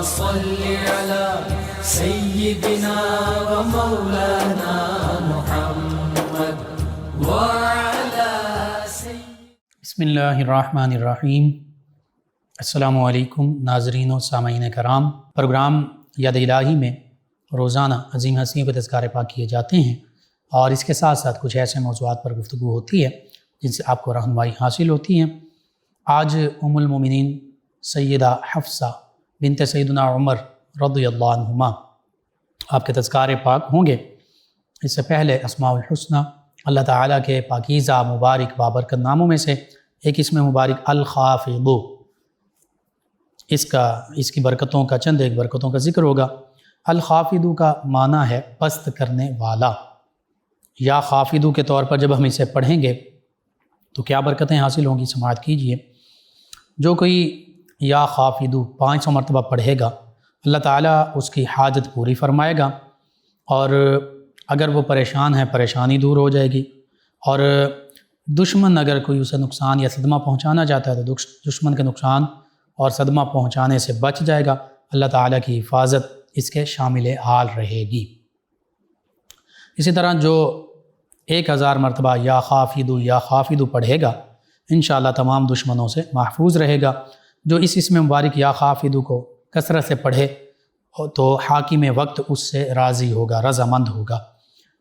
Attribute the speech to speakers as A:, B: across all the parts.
A: صل على سيدنا ومولانا محمد وعلى
B: بسم اللہ الرحمن الرحیم۔ السلام علیکم ناظرین و سامعین کرام۔ پروگرام یاد الہی میں روزانہ عظیم ہستیوں کے تذکارے پاک کیے جاتے ہیں، اور اس کے ساتھ ساتھ کچھ ایسے موضوعات پر گفتگو ہوتی ہے جن سے آپ کو رہنمائی حاصل ہوتی ہے۔ آج ام المومنین سیدہ حفصہ بنت سیدنا عمر رضی اللہ عنہما آپ کے تذکارے پاک ہوں گے۔ اس سے پہلے اسماء الحسنہ اللہ تعالیٰ کے پاکیزہ مبارک بابرکت ناموں میں سے ایک اسم مبارک الخافض، اس کی برکتوں کا چند ایک برکتوں کا ذکر ہوگا۔ الخافض کا معنی ہے پست کرنے والا۔ یا خافض کے طور پر جب ہم اسے پڑھیں گے تو کیا برکتیں حاصل ہوں گی، سماعت کیجئے۔ جو کوئی یا خافض 500 مرتبہ پڑھے گا، اللہ تعالیٰ اس کی حاجت پوری فرمائے گا، اور اگر وہ پریشان ہے پریشانی دور ہو جائے گی، اور دشمن اگر کوئی اسے نقصان یا صدمہ پہنچانا چاہتا ہے تو دشمن کے نقصان اور صدمہ پہنچانے سے بچ جائے گا۔ اللہ تعالیٰ کی حفاظت اس کے شامل حال رہے گی۔ اسی طرح جو 1000 مرتبہ یا خافض پڑھے گا، انشاءاللہ تمام دشمنوں سے محفوظ رہے گا۔ جو اس اسم مبارک یا خافض کو کثرت سے پڑھے تو حاکم وقت اس سے راضی ہوگا، رضامند ہوگا۔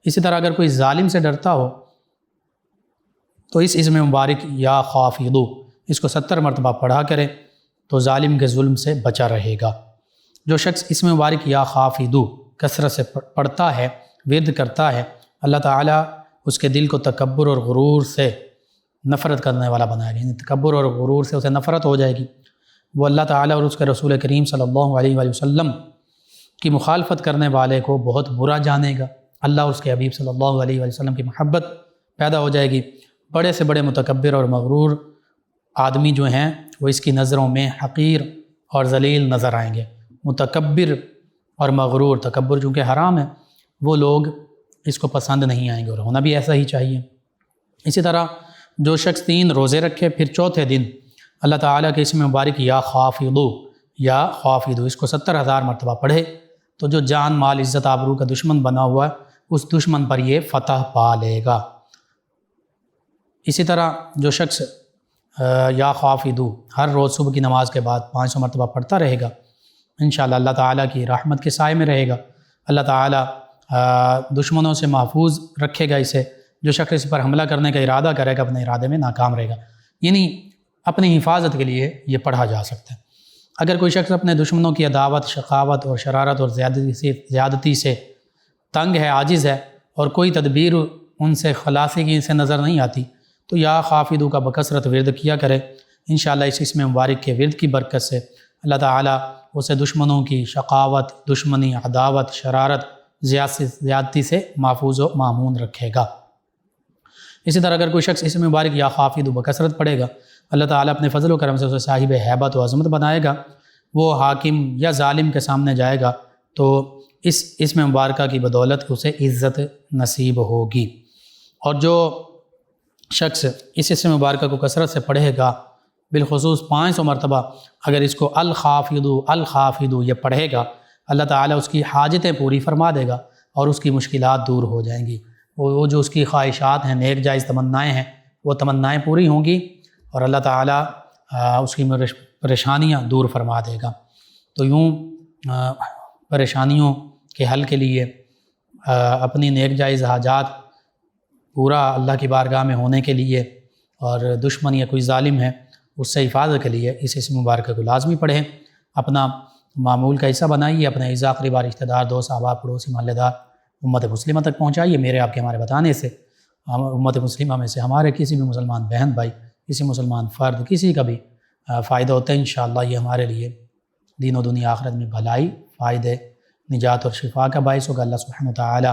B: اسی طرح اگر کوئی ظالم سے ڈرتا ہو تو اس اسم مبارک یا خافض اس کو 70 مرتبہ پڑھا کرے تو ظالم کے ظلم سے بچا رہے گا۔ جو شخص اسم مبارک یا خافض کثرت سے پڑھتا ہے، ورد کرتا ہے، اللہ تعالیٰ اس کے دل کو تکبر اور غرور سے نفرت کرنے والا بنائے گا، یعنی تکبر اور غرور سے اسے نفرت ہو جائے گی۔ وہ اللہ تعالیٰ اور اس کے رسول کریم صلی اللہ علیہ وآلہ وسلم کی مخالفت کرنے والے کو بہت برا جانے گا۔ اللہ اور اس کے حبیب صلی اللہ علیہ وآلہ وسلم کی محبت پیدا ہو جائے گی۔ بڑے سے بڑے متکبر اور مغرور آدمی جو ہیں وہ اس کی نظروں میں حقیر اور ذلیل نظر آئیں گے۔ متکبر اور مغرور، تکبر چونکہ حرام ہے، وہ لوگ اس کو پسند نہیں آئیں گے، اور ہونا بھی ایسا ہی چاہیے۔ اسی طرح جو شخص 3 روزے رکھے پھر چوتھے دن اللہ تعالیٰ کے اسم مبارک یا خافض اس کو 70,000 مرتبہ پڑھے تو جو جان مال عزت آبرو کا دشمن بنا ہوا ہے اس دشمن پر یہ فتح پا لے گا۔ اسی طرح جو شخص یا خافض ہر روز صبح کی نماز کے بعد 500 مرتبہ پڑھتا رہے گا، انشاءاللہ اللہ تعالیٰ کی رحمت کے سائے میں رہے گا۔ اللہ تعالیٰ دشمنوں سے محفوظ رکھے گا اسے۔ جو شخص اس پر حملہ کرنے کا ارادہ کرے گا اپنے ارادے میں ناکام رہے گا، یعنی اپنی حفاظت کے لیے یہ پڑھا جا سکتا ہے۔ اگر کوئی شخص اپنے دشمنوں کی عداوت، شقاوت اور شرارت اور زیادتی سے تنگ ہے، عاجز ہے، اور کوئی تدبیر ان سے خلاصی کی اسے نظر نہیں آتی تو یا خافض کا بکثرت ورد کیا کرے۔ انشاءاللہ اس اسم مبارک کے ورد کی برکت سے اللہ تعالیٰ اسے دشمنوں کی شقاوت، دشمنی، عداوت، شرارت، زیادتی سے محفوظ و مامون رکھے گا۔ اسی طرح اگر کوئی شخص اسم مبارک یا خافض بکثرت پڑھے گا، اللہ تعالیٰ اپنے فضل و کرم سے اسے صاحب ہیبت و عظمت بنائے گا۔ وہ حاکم یا ظالم کے سامنے جائے گا تو اس اسم مبارکہ کی بدولت اسے عزت نصیب ہوگی۔ اور جو شخص اس اسم مبارکہ کو کثرت سے پڑھے گا، بالخصوص 500 مرتبہ اگر اس کو الخافض یہ پڑھے گا، اللہ تعالیٰ اس کی حاجتیں پوری فرما دے گا اور اس کی مشکلات دور ہو جائیں گی۔ وہ جو اس کی خواہشات ہیں، نیک جائز تمنائیں ہیں، وہ تمنائیں پوری ہوں گی، اور اللہ تعالیٰ اس کی پریشانیاں دور فرما دے گا۔ تو یوں پریشانیوں کے حل کے لیے، اپنی نیک جائز حاجات پورا اللہ کی بارگاہ میں ہونے کے لیے، اور دشمن یا کوئی ظالم ہے اس سے حفاظت کے لیے اس اسم مبارکہ کو لازمی پڑھیں۔ اپنا معمول کا حصہ بنائیے، اپنے اعزاء اقربا، رشتہ دار، دوست، احباب، پڑوسی، محلہ دار، امت مسلمہ تک پہنچائیے۔ میرے آپ کے ہمارے بتانے سے امت مسلمہ میں سے ہمارے کسی بھی مسلمان بہن بھائی، کسی مسلمان فرد، کسی کا بھی فائدہ ہوتا ہے، انشاءاللہ یہ ہمارے لیے دین و دنیا آخرت میں بھلائی، فائدے، نجات اور شفا کا باعث ہوگا۔ اللہ سبحانہ وتعالی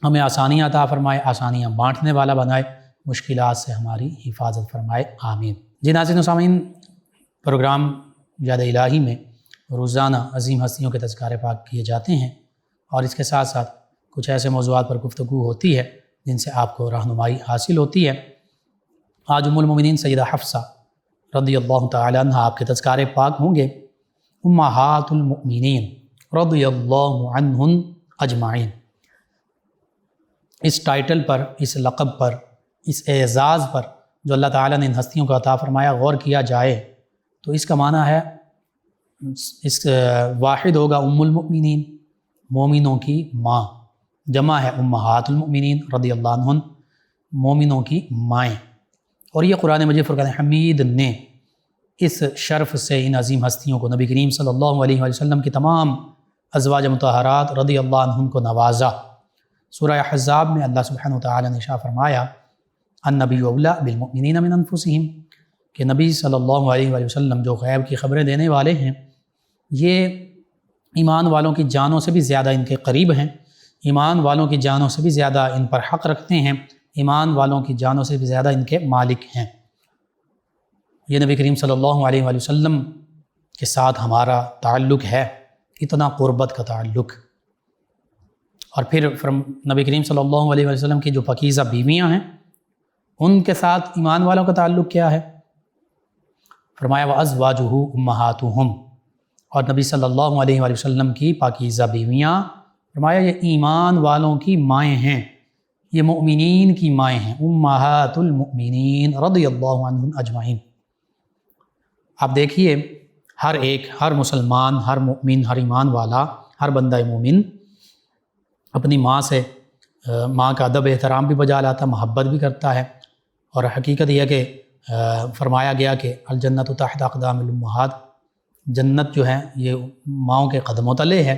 B: ہمیں آسانیاں عطا فرمائے، آسانیاں بانٹنے والا بنائے، مشکلات سے ہماری حفاظت فرمائے، آمین۔ جی ناظرین و سامعین، پروگرام یاد الہی میں روزانہ عظیم ہستیوں کے تذکارے پاک کیے جاتے ہیں، اور اس کے ساتھ ساتھ کچھ ایسے موضوعات پر گفتگو ہوتی ہے جن سے آپ کو رہنمائی حاصل ہوتی ہے۔ آج ام المومنین سیدہ حفصہ رضی اللہ تعالی عنہ آپ کے تذکارے پاک ہوں گے۔ امہات المؤمنین رضی اللہ عنہن اجمعین۔ اس ٹائٹل پر، اس لقب پر، اس اعزاز پر جو اللہ تعالیٰ نے ان ہستیوں کو عطا فرمایا غور کیا جائے تو اس کا معنی ہے، اس واحد ہوگا ام المؤمنین، مومنوں کی ماں، جمع ہے امہات المؤمنین رضی اللہ عنہن، مومنوں کی مائیں۔ اور یہ قرآن مجید فرقان حمید نے اس شرف سے ان عظیم ہستیوں کو، نبی کریم صلی اللہ علیہ وآلہ وسلم کی تمام ازواج مطہرات رضی اللہ عنہم کو نوازا۔ سورہ احزاب میں اللہ سبحانہ وتعالی نے ارشاد فرمایا النبی اولی بالمؤمنین من انفسہم، کہ نبی صلی اللہ علیہ وآلہ وسلم جو غیب کی خبریں دینے والے ہیں، یہ ایمان والوں کی جانوں سے بھی زیادہ ان کے قریب ہیں، ایمان والوں کی جانوں سے بھی زیادہ ان پر حق رکھتے ہیں، ایمان والوں کی جانوں سے بھی زیادہ ان کے مالک ہیں۔ یہ نبی کریم صلی اللہ علیہ وآلہ وسلم کے ساتھ ہمارا تعلق ہے، اتنا قربت کا تعلق۔ اور پھر نبی کریم صلی اللہ علیہ وآلہ وسلم کی جو پاکیزہ بیویاں ہیں ان کے ساتھ ایمان والوں کا تعلق کیا ہے؟ فرمایا وَأَزْوَاجُهُ أُمَّهَاتُهُمْ، اور نبی صلی اللہ علیہ وآلہ وسلم کی پاکیزہ بیویاں، فرمایا یہ ایمان والوں کی مائیں ہیں، یہ مؤمنین کی مائیں ہیں، امہات المؤمنین رضی اللہ عنہم اجمعین۔ آپ دیکھیے ہر ایک، ہر مسلمان، ہر مؤمن، ہر ایمان والا، ہر بندہ مومن اپنی ماں سے، ماں کا ادب احترام بھی بجا لاتا، محبت بھی کرتا ہے، اور حقیقت یہ کہ فرمایا گیا کہ الجنت تحت اقدام الامہات، جنت جو ہے یہ ماؤں کے قدموں تلے ہے۔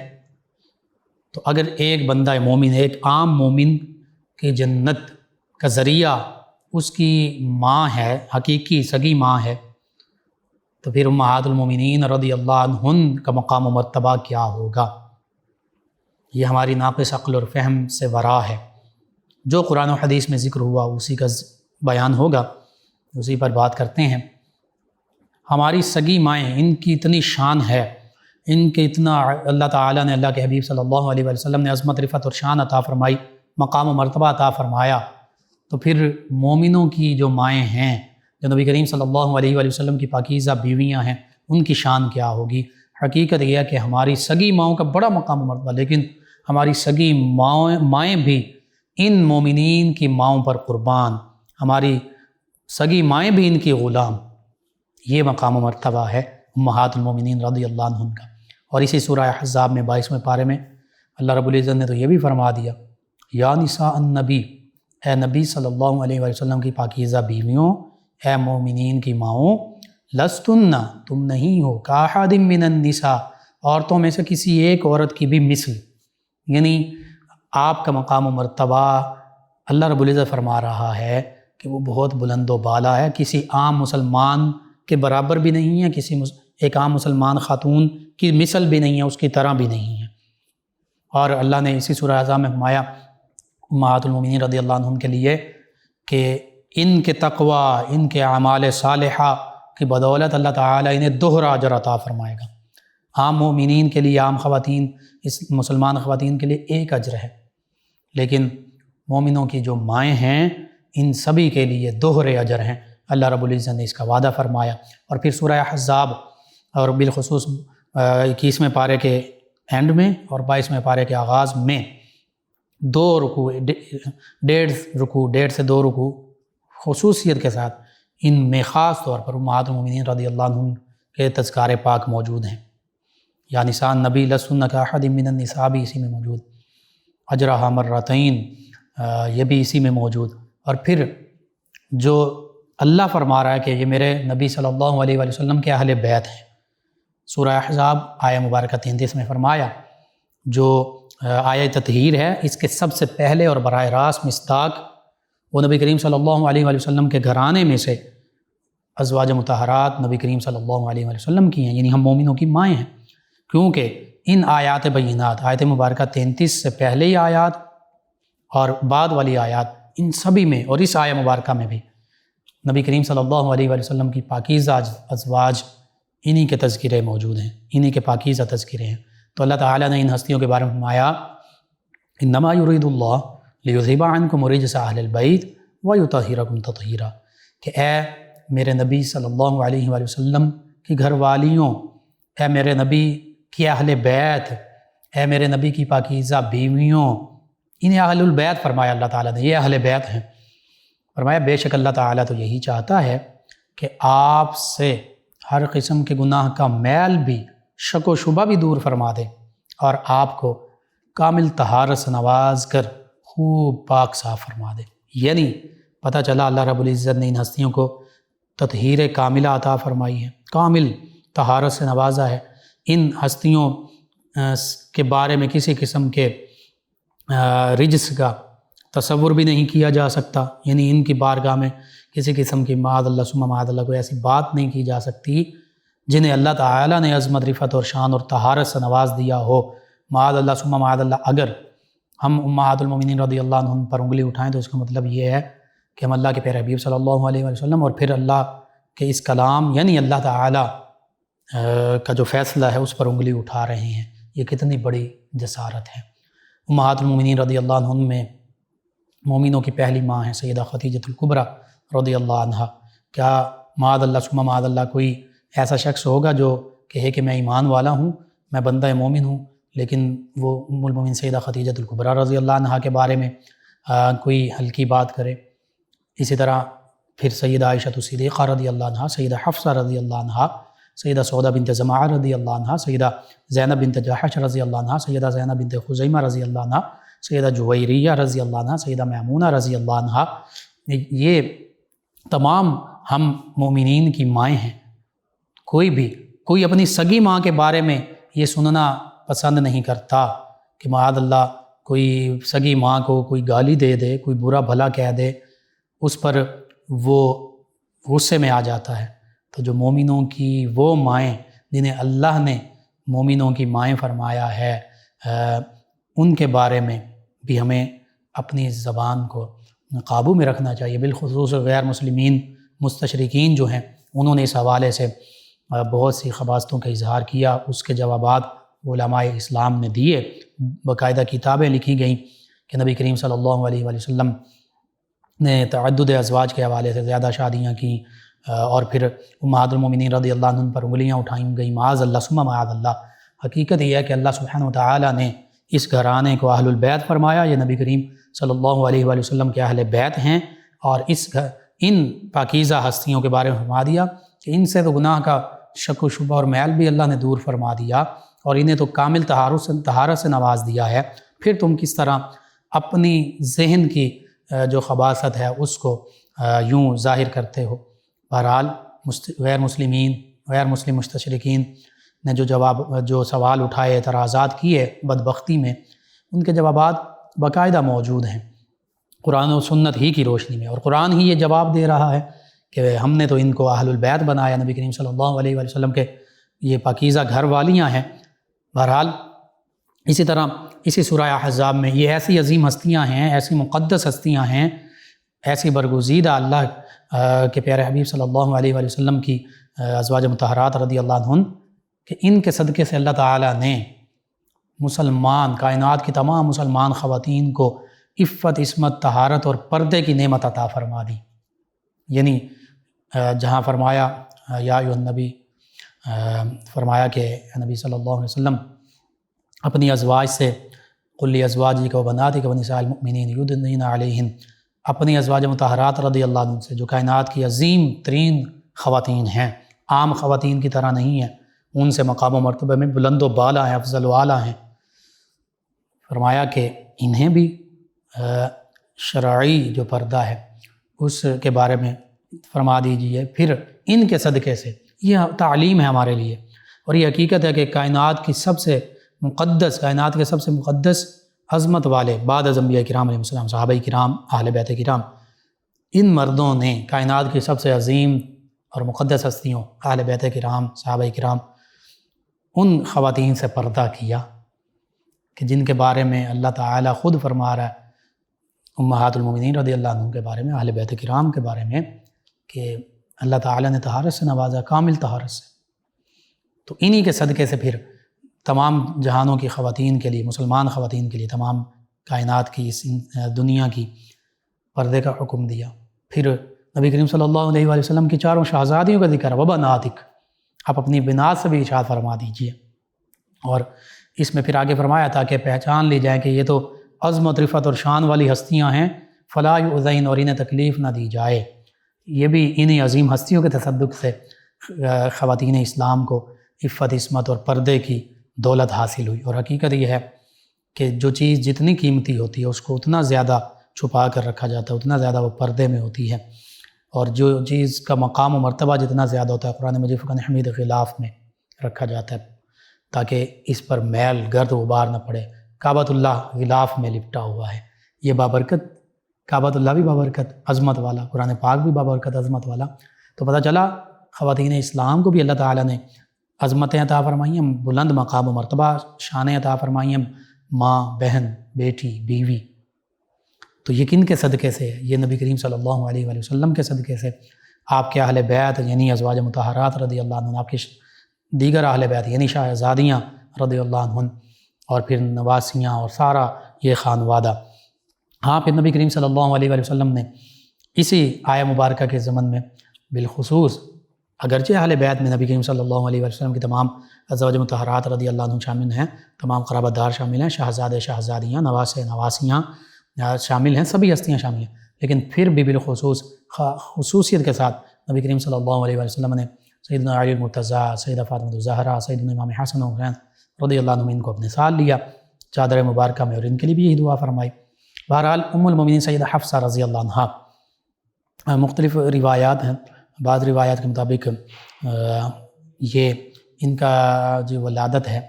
B: تو اگر ایک بندہ مومن، ایک عام مومن کی جنت کا ذریعہ اس کی ماں ہے، حقیقی سگی ماں ہے، تو پھر امہات المومنین رضی اللہ عنہن کا مقام و مرتبہ کیا ہوگا؟ یہ ہماری ناقص عقل اور فہم سے ورا ہے۔ جو قرآن و حدیث میں ذکر ہوا اسی کا بیان ہوگا، اسی پر بات کرتے ہیں۔ ہماری سگی مائیں، ان کی اتنی شان ہے، ان کے اتنا اللہ تعالیٰ نے، اللہ کے حبیب صلی اللہ علیہ وسلم نے عظمت، رفعت اور شان عطا فرمائی، مقام و مرتبہ عطا فرمایا، تو پھر مومنوں کی جو مائیں ہیں، جو نبی کریم صلی اللہ علیہ وسلم کی پاکیزہ بیویاں ہیں، ان کی شان کیا ہوگی؟ حقیقت یہ ہے کہ ہماری سگی ماؤں کا بڑا مقام و مرتبہ، لیکن ہماری سگی مائیں بھی ان مومنین کی ماؤں پر قربان، ہماری سگی مائیں بھی ان کی غلام، یہ مقام و مرتبہ ہے امہات المومنین رضی اللہ عنہم کا۔ اور اسی سورہ احزاب میں 22ویں پارے میں اللہ رب العزت نے تو یہ بھی فرما دیا، یا نساء النبی، اے نبی صلی اللہ علیہ وسلم کی پاکیزہ بیویوں، اے مومنین کی ماؤں، لستن، تم نہیں ہو، کاحد من النساء، عورتوں میں سے کسی ایک عورت کی بھی مثل، یعنی آپ کا مقام و مرتبہ اللہ رب العزت فرما رہا ہے کہ وہ بہت بلند و بالا ہے، کسی عام مسلمان کے برابر بھی نہیں ہے، کسی ایک عام مسلمان خاتون کی مثل بھی نہیں ہے، اس کی طرح بھی نہیں ہے۔ اور اللہ نے اسی سورہ احزاب میں فرمایا امہات المومنین رضی اللہ عنہم کے لیے کہ ان کے تقوی، ان کے اعمال صالحہ کی بدولت اللہ تعالیٰ انہیں دوہرا اجر عطا فرمائے گا۔ عام مومنین کے لیے، عام خواتین، اس مسلمان خواتین کے لیے ایک اجر ہے، لیکن مومنوں کی جو مائیں ہیں ان سبھی کے لیے دوہرے اجر ہیں، اللہ رب العزت نے اس کا وعدہ فرمایا۔ اور پھر سورہ احزاب اور بالخصوص 21ویں پارے کے اینڈ میں اور 22ویں پارے کے آغاز میں 2 رکوع، 1.5 سے 2 رکوع خصوصیت کے ساتھ ان میں خاص طور پر امہات المومنین رضی اللہ عنہم کے تذکار پاک موجود ہیں۔ یا نساء النبی لستن کاحد من النساء بھی اسی میں موجود، اجرہا مرتین یہ بھی اسی میں موجود۔ اور پھر جو اللہ فرما رہا ہے کہ یہ میرے نبی صلی اللہ علیہ وآلہ وسلم کے اہل بیت ہیں، سورہ احزاب آیہ مبارکہ 33 میں فرمایا، جو آیہ تطہیر ہے اس کے سب سے پہلے اور براہ راست مصداق وہ نبی کریم صلی اللہ علیہ وآلہ وسلم کے گھرانے میں سے ازواج مطہرات نبی کریم صلی اللہ علیہ وآلہ وسلم کی ہیں، یعنی ہم مومنوں کی مائیں ہیں، کیونکہ ان آیات بینات، آیت مبارکہ 33 سے پہلے ہی آیات اور بعد والی آیات، ان سبھی میں اور اس آیہ مبارکہ میں بھی نبی کریم صلی اللہ علیہ وآلہ وسلم کی پاکیزہ ازواج انہی کے تذکرے موجود ہیں، انہی کے پاکیزہ تذکرے ہیں۔ تو اللہ تعالیٰ نے ان ہستیوں کے بارے میں فرمایا انما یرید اللہ لیذھب عنکم رجس اہل البیت ویطہرکم تطہیرا، کہ اے میرے نبی صلی اللہ علیہ وآلہ وسلم کی گھر والیوں، اے میرے نبی کی اہل بیت، اے میرے نبی کی پاکیزہ بیویوں، انہیں اہل البیت فرمایا اللہ تعالیٰ نے، یہ اہل بیت ہیں۔ فرمایا بے شک اللہ تعالیٰ تو یہی چاہتا ہے کہ آپ سے ہر قسم کے گناہ کا میل بھی، شک و شبہ بھی دور فرما دے، اور آپ کو کامل طہارت سے نواز کر خوب پاک صاف فرما دے۔ یعنی پتہ چلا اللہ رب العزت نے ان ہستیوں کو تطہیر کاملہ عطا فرمائی ہے، کامل طہارت سے نوازا ہے۔ ان ہستیوں کے بارے میں کسی قسم کے رجس کا تصور بھی نہیں کیا جا سکتا، یعنی ان کی بارگاہ میں کسی قسم کی معاذ اللہ ثم معاذ اللہ کوئی ایسی بات نہیں کی جا سکتی جنہیں اللہ تعالیٰ نے عظمت، رفعت اور شان اور طہارت سے نواز دیا ہو۔ معاذ اللہ ثم معاذ اللہ اگر ہم امہات المومنین رضی اللہ عنہم پر انگلی اٹھائیں تو اس کا مطلب یہ ہے کہ ہم اللہ کے پیارے حبیب صلی اللہ علیہ وسلم اور پھر اللہ کے اس کلام یعنی اللہ تعالیٰ کا جو فیصلہ ہے اس پر انگلی اٹھا رہے ہیں۔ یہ کتنی بڑی جسارت ہے۔ امہات المومنین رضی اللہ عنہم میں مومنوں کی پہلی ماں ہیں سیدہ خدیجۃ الکبریٰ رضی اللہ عنہا۔ کیا معاذ اللہ ثم معاذ اللہ کوئی ایسا شخص ہوگا جو کہے کہ میں ایمان والا ہوں، میں بندہ مومن ہوں، لیکن وہ ام المومنین سیدہ خدیجۃ الکبریٰ رضی اللہ عنہا کے بارے میں کوئی ہلکی بات کرے؟ اسی طرح پھر سیدہ عائشہ صدیقہ رضی اللہ عنہا، سیدہ حفصہ رضی اللہ عنہا، سیدہ سودہ بنت زمعہ رضی اللہ عنہا، سیدہ زینب بنت جحش رضی اللہ عنہا، سیدہ زینب بنت خزیمہ رضی اللہ عنہا، سیدہ جویریہ رضی اللہ عنہا، سیدہ میمونہ رضی اللہ عنہا، یہ تمام ہم مومنین کی مائیں ہیں۔ کوئی اپنی سگی ماں کے بارے میں یہ سننا پسند نہیں کرتا کہ معاذ اللہ کوئی سگی ماں کو کوئی گالی دے دے، کوئی برا بھلا کہہ دے، اس پر وہ غصے میں آ جاتا ہے۔ تو جو مومنوں کی وہ مائیں جنہیں اللہ نے مومنوں کی مائیں فرمایا ہے، ان کے بارے میں بھی ہمیں اپنی زبان کو قابو میں رکھنا چاہیے۔ بالخصوص غیر مسلمین مستشرقین جو ہیں انہوں نے اس حوالے سے بہت سی خباثتوں کا اظہار کیا، اس کے جوابات علماء اسلام نے دیے، باقاعدہ کتابیں لکھی گئیں کہ نبی کریم صلی اللہ علیہ وآلہ وسلم نے تعدد ازواج کے حوالے سے زیادہ شادیاں کیں، اور پھر امہات المومنین رضی اللہ عنہ پر انگلیاں اٹھائیں گئیں، معاذ اللہ ثم معاذ اللہ۔ حقیقت یہ ہے کہ اللہ سبحانہ وتعالیٰ نے اس گھرانے کو اہل البیت فرمایا، یہ نبی کریم صلی اللہ علیہ وآلہ وسلم کے اہل بیت ہیں، اور ان پاکیزہ ہستیوں کے بارے میں فرما دیا کہ ان سے تو گناہ کا شک و شبہ اور میل بھی اللہ نے دور فرما دیا، اور انہیں تو کامل طہارت سے نواز دیا ہے۔ پھر تم کس طرح اپنی ذہن کی جو خباثت ہے اس کو یوں ظاہر کرتے ہو؟ بہرحال غیر مسلم مستشرقین نے جو سوال اٹھائے، اعتراضات کیے بدبختی میں، ان کے جوابات باقاعدہ موجود ہیں قرآن و سنت ہی کی روشنی میں، اور قرآن ہی یہ جواب دے رہا ہے کہ ہم نے تو ان کو اہل البیت بنایا، نبی کریم صلی اللہ علیہ وآلہ وسلم کے یہ پاکیزہ گھر والیاں ہیں۔ بہرحال اسی طرح اسی سورہ احزاب میں یہ ایسی عظیم ہستیاں ہیں، ایسی مقدس ہستیاں ہیں، ایسی برگزیدہ اللہ کے پیارے حبیب صلی اللہ علیہ وآلہ وسلم کی ازواج مطہرات رضی اللہ عنہن، کہ ان کے صدقے سے اللہ تعالیٰ نے کائنات کی تمام مسلمان خواتین کو عفت، عصمت، طہارت اور پردے کی نعمت عطا فرما دی۔ یعنی جہاں فرمایا یا ایھا النبی، فرمایا کہ نبی صلی اللہ علیہ وسلم اپنی ازواج سے قل لازواجک وبناتک ونساء المؤمنین یدنین علیہن، اپنی ازواج مطہرات رضی اللہ عنہ سے جو کائنات کی عظیم ترین خواتین ہیں، عام خواتین کی طرح نہیں ہیں، ان سے مقام و مرتبہ میں بلند و بالا ہیں، افضل و اعلیٰ ہیں۔ فرمایا کہ انہیں بھی شرعی جو پردہ ہے اس کے بارے میں فرما دیجیے۔ پھر ان کے صدقے سے یہ تعلیم ہے ہمارے لیے، اور یہ حقیقت ہے کہ کائنات کے سب سے مقدس عظمت والے بعد از انبیاء کرام علیہ السلام، صحابہ کرام، اہل بیت کرام، ان مردوں نے کائنات کی سب سے عظیم اور مقدس ہستیوں اہل بیت کرام، صحابہ کرام، ان خواتین سے پردہ کیا کہ جن کے بارے میں اللہ تعالیٰ خود فرما رہا ہے امہات المومنین رضی اللہ عنہ کے بارے میں، اہل بیت کرام کے بارے میں، کہ اللہ تعالیٰ نے طہارت سے نوازا، کامل طہارت سے۔ تو انہی کے صدقے سے پھر تمام جہانوں کی خواتین کے لیے، مسلمان خواتین کے لیے، تمام کائنات کی اس دنیا کی پردے کا حکم دیا۔ پھر نبی کریم صلی اللہ علیہ وآلہ وسلم کی چاروں شہزادیوں کا ذکر، وبناتک، آپ اپنی بنا سے بھی ارشاد فرما دیجیے۔ اور اس میں پھر آگے فرمایا تاکہ پہچان لی جائے کہ یہ تو عظمت، رفعت اور شان والی ہستیاں ہیں، فلا یؤذین، اور انہیں تکلیف نہ دی جائے۔ یہ بھی انہی عظیم ہستیوں کے تصدق سے خواتین اسلام کو عفت، عصمت اور پردے کی دولت حاصل ہوئی۔ اور حقیقت یہ ہے کہ جو چیز جتنی قیمتی ہوتی ہے اس کو اتنا زیادہ چھپا کر رکھا جاتا ہے، اتنا زیادہ وہ پردے میں ہوتی ہے، اور جو چیز کا مقام و مرتبہ جتنا زیادہ ہوتا ہے قرآن مجید فرقان حمید غلاف میں رکھا جاتا ہے تاکہ اس پر میل گرد غبار نہ پڑے۔ کعبۃ اللہ غلاف میں لپٹا ہوا ہے، یہ بابرکت کعبۃ اللہ بھی بابرکت عظمت والا، قرآن پاک بھی بابرکت عظمت والا۔ تو پتہ چلا خواتین اسلام کو بھی اللہ تعالیٰ نے عظمتیں عطا فرمائی ہیں، بلند مقام و مرتبہ، شانیں عطا فرمائی ہیں، ماں، بہن، بیٹی، بیوی۔ تو یہ کن کے صدقے سے ہے؟ یہ نبی کریم صلی اللہ علیہ وآلہ وسلم کے صدقے سے، آپ کے اہل بیت یعنی ازواج مطہرات رضی اللہ عنہ، آپ کے دیگر اہل بیت یعنی شہزادیاں رضی اللہ عنہ، اور پھر نواسیاں اور سارا یہ خانوادہ۔ ہاں، پھر نبی کریم صلی اللہ علیہ وآلہ وسلم نے اسی آیہ مبارکہ کے ضمن میں بالخصوص، اگرچہ اہل بیت میں نبی کریم صلی اللہ علیہ وآلہ وسلم کی تمام ازواج مطہرات رضی اللہ عنہ شامل ہیں، تمام قرابت دار شامل ہیں، شہزادے، شہزادیاں، نواسے، نواسیاں شامل ہیں، سبھی ہستیاں شامل ہیں، لیکن پھر بھی بالخصوص خصوصیت کے ساتھ نبی کریم صلی اللہ علیہ وآلہ وسلم نے سیدنا علی المرتضیٰ، سیدہ فاطمہ الزہرا، سیدنا امام حسن و حسین رضی اللہ عنہ ان کو اپنے ساتھ لیا چادر مبارکہ میں، اور ان کے لیے بھی یہی دعا فرمائی۔ بہرحال ام المومنین سیدہ حفصہ رضی اللہ عنہ، مختلف روایات ہیں، بعض روایات کے مطابق یہ ان کا جو ولادت ہے